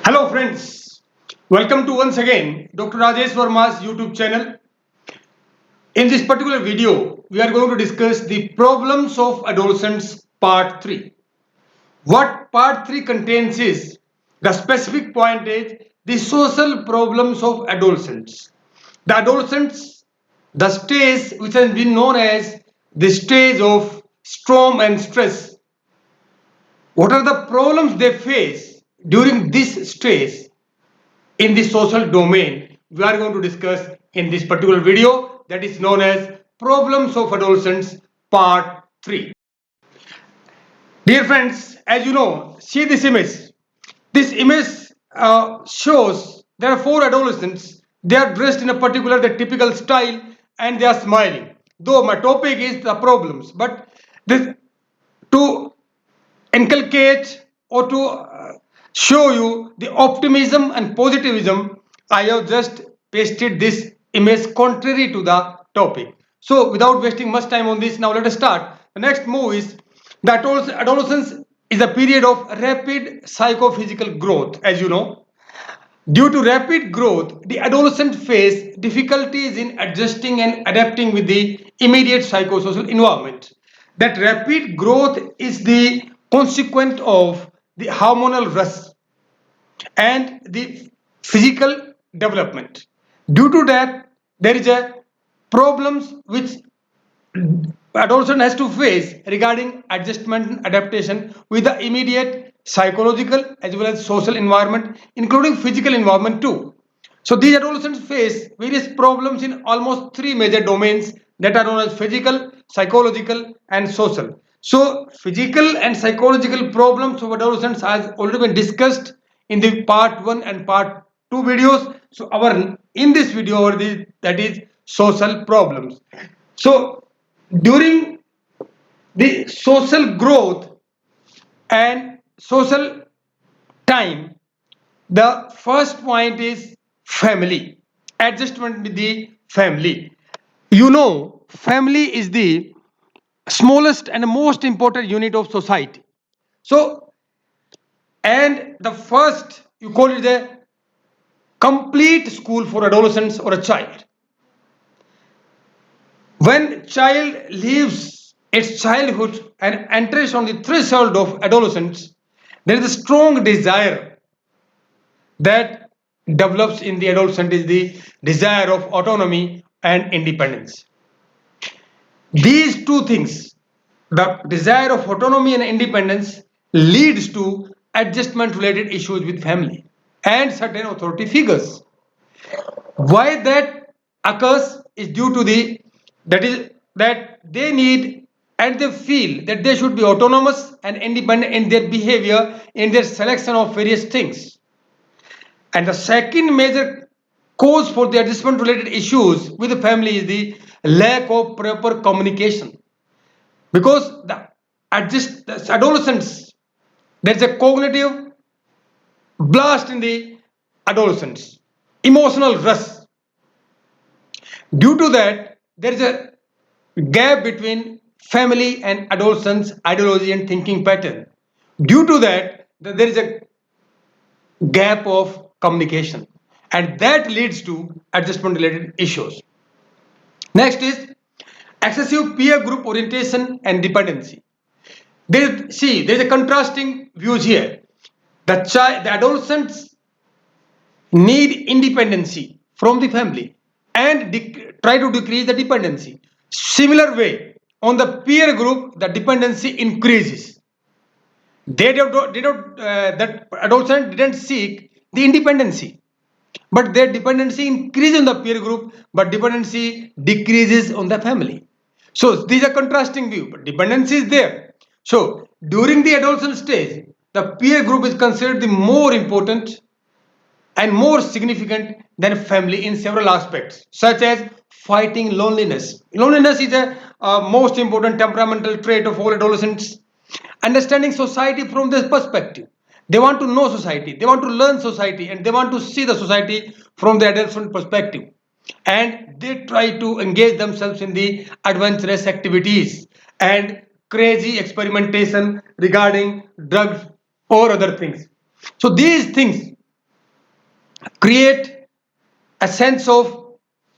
Hello friends, welcome to once again Dr. Rajesh Verma's YouTube channel. In this particular video, we are going to discuss the problems of adolescence part 3. What part 3 contains is the specific point is the social problems of adolescents. The adolescents, the stage which has been known as the stage of storm and stress. What are the problems they face during this stage in the social domain we are going to discuss in this particular video, that is known as problems of adolescents part 3. Dear friends, as you know, see this image. This image shows there are 4 adolescents. They are dressed in a particular the typical style and they are smiling. Though my topic is the problems, but this to inculcate or to show you the optimism and positivism, I have just pasted this image contrary to the topic. So without wasting much time on this, now let us start. The next move is that adolescence is a period of rapid psychophysical growth. As you know, due to rapid growth, the adolescent face difficulties in adjusting and adapting with the immediate psychosocial environment. That rapid growth is the consequent of the hormonal rush and the physical development. Due to that, there is a problems which adolescent has to face regarding adjustment and adaptation with the immediate psychological as well as social environment, including physical environment too. So these adolescents face various problems in almost 3 major domains that are known as physical, psychological and social. So physical and psychological problems of adolescents has already been discussed in the part 1 and part 2 videos. So our in this video over the that is social problems. So during the social growth and social time, the first point is family, adjustment with the family. You know, family is the smallest and most important unit of society. So, and the first, you call it the complete school for adolescents or a child. When child leaves its childhood and enters on the threshold of adolescence, there is a strong desire that develops in the adolescent is the desire of autonomy and independence. These two things, the desire of autonomy and independence, leads to adjustment related issues with family and certain authority figures. Why that occurs is due to the that is that they need and they feel that they should be autonomous and independent in their behavior, in their selection of various things. And the second major cause for the adjustment related issues with the family is the lack of proper communication. Because the adolescents, there's a cognitive blast in the adolescents, emotional rush. Due to that, there is a gap between family and adolescents' ideology and thinking pattern. Due to that, there is a gap of communication, and that leads to adjustment related issues. Next is excessive peer group orientation and dependency. There is a contrasting views here. The adolescents need independency from the family and try to decrease the dependency. Similar way, on the peer group, the dependency increases. That adolescent didn't seek the independency, but their dependency increases on the peer group, but dependency decreases on the family. So these are contrasting view, but dependency is there. So during the adolescent stage, the peer group is considered the more important and more significant than family in several aspects, such as fighting loneliness. Loneliness is a most important temperamental trait of all adolescents. Understanding society from this perspective. They want to know society, they want to learn society, and they want to see the society from the adolescent perspective. And they try to engage themselves in the adventurous activities and crazy experimentation regarding drugs or other things. So these things create a sense of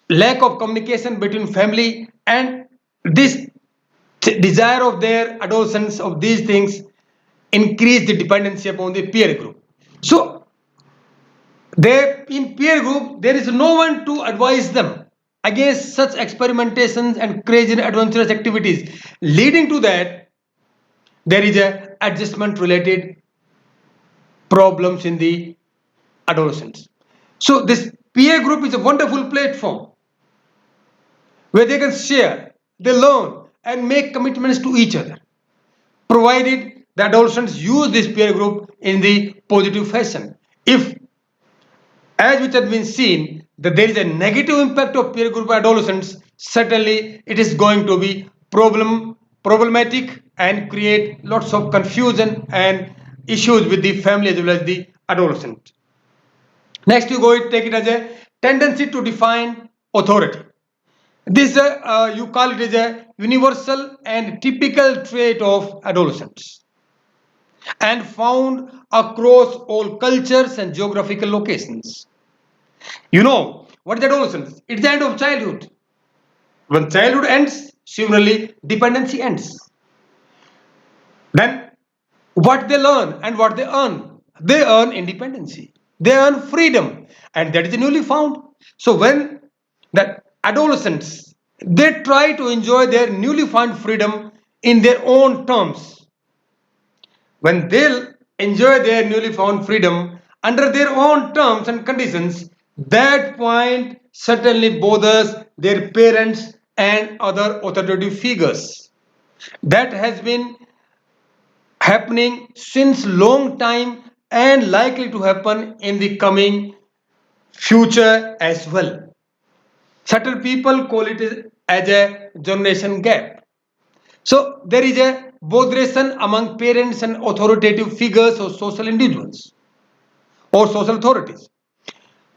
lack of communication between family, and this desire of their adolescence of these things increase the dependency upon the peer group. So they, in peer group, there is no one to advise them against such experimentations and crazy and adventurous activities, leading to that there is a adjustment related problems in the adolescents. So this peer group is a wonderful platform where they can share, they learn, and make commitments to each other, provided the adolescents use this peer group in the positive fashion. If, as which has been seen, that there is a negative impact of peer group adolescents, certainly it is going to be problematic and create lots of confusion and issues with the family as well as the adolescent. Next, you go take it as a tendency to define authority. This you call it as a universal and typical trait of adolescents, and found across all cultures and geographical locations. You know what is adolescence? It's the end of childhood. When childhood ends, similarly dependency ends. Then what they learn and what they earn independency. They earn freedom, and that is newly found. So when the adolescents, they try to enjoy their newly found freedom in their own terms. When they enjoy their newly found freedom under their own terms and conditions, that point certainly bothers their parents and other authoritative figures. That has been happening since long time and likely to happen in the coming future as well. Certain people call it as a generation gap. So there is a botheration among parents and authoritative figures or social individuals or social authorities.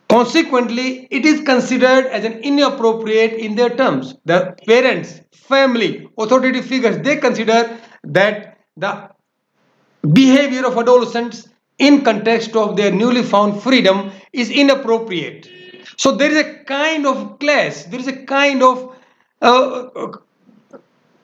Consequently, it is considered as an inappropriate in their terms. The parents, family, authoritative figures, they consider that the behavior of adolescents in context of their newly found freedom is inappropriate. So there is a kind of clash, there is a kind of uh,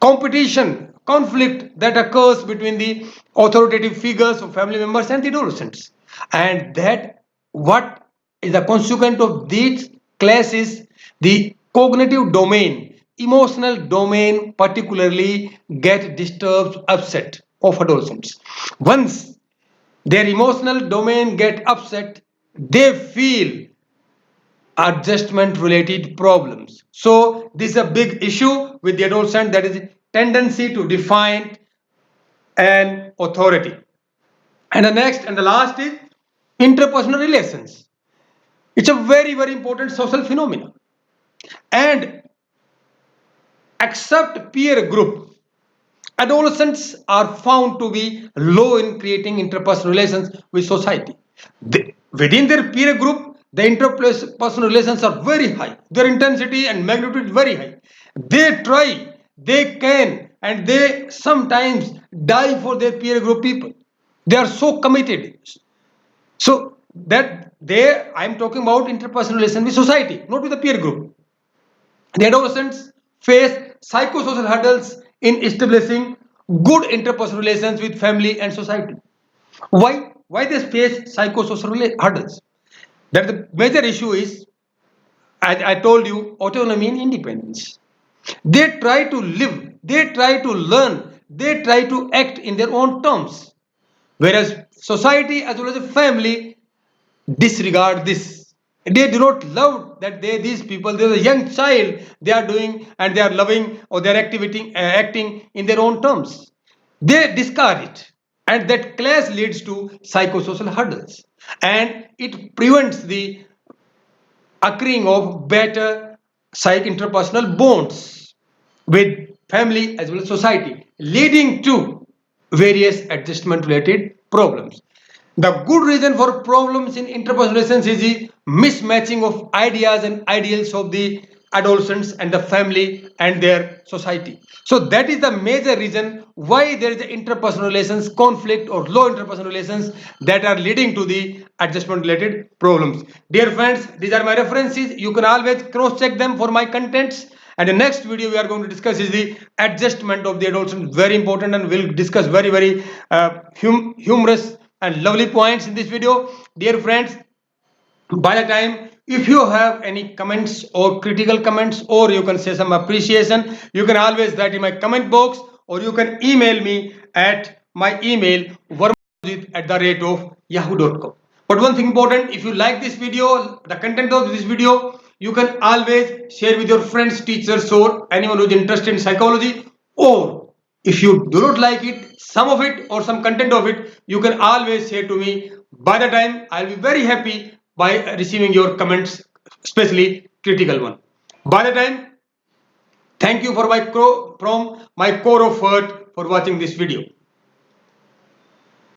competition, conflict that occurs between the authoritative figures of family members and the adolescents. And that what is the consequence of these classes, the cognitive domain, emotional domain particularly get disturbed, upset of adolescents. Once their emotional domain get upset, they feel adjustment related problems. So this is a big issue with the adolescent, that is tendency to define an authority. And the next and the last is interpersonal relations. It's a very, very important social phenomenon. And except peer group, adolescents are found to be low in creating interpersonal relations with society. Within their peer group, the interpersonal relations are very high. Their intensity and magnitude is very high. They try, they can, and they sometimes die for their peer group people. They are so committed. So that they, I am talking about interpersonal relation with society, not with the peer group. The adolescents face psychosocial hurdles in establishing good interpersonal relations with family and society. Why? Why they face psychosocial hurdles? That the major issue is, as I told you, autonomy and independence. They try to live, they try to learn, they try to act in their own terms. Whereas society as well as a family disregard this. They do not love that these people, there's a young child, they are doing and they are loving or they are acting in their own terms. They discard it, and that clash leads to psychosocial hurdles, and it prevents the occurring of better interpersonal bonds with family as well as society, leading to various adjustment related problems. The good reason for problems in interpersonal relations is the mismatching of ideas and ideals of the adolescents and the family and their society. So that is the major reason why there is interpersonal relations conflict or low interpersonal relations that are leading to the adjustment related problems. Dear friends, these are my references. You can always cross check them for my contents. And the next video we are going to discuss is the adjustment of the adolescent. Very important, and we'll discuss very humorous and lovely points in this video. Dear friends, by the time, if you have any comments or critical comments, or you can say some appreciation, you can always write in my comment box, or you can email me at my email varmajit@yahoo.com. But one thing important, if you like this video, the content of this video, you can always share with your friends, teachers, or anyone who is interested in psychology. Or if you do not like it, some of it or some content of it, you can always share to me. By the time, I'll be very happy by receiving your comments, especially critical one. By the time, thank you from my core of heart for watching this video.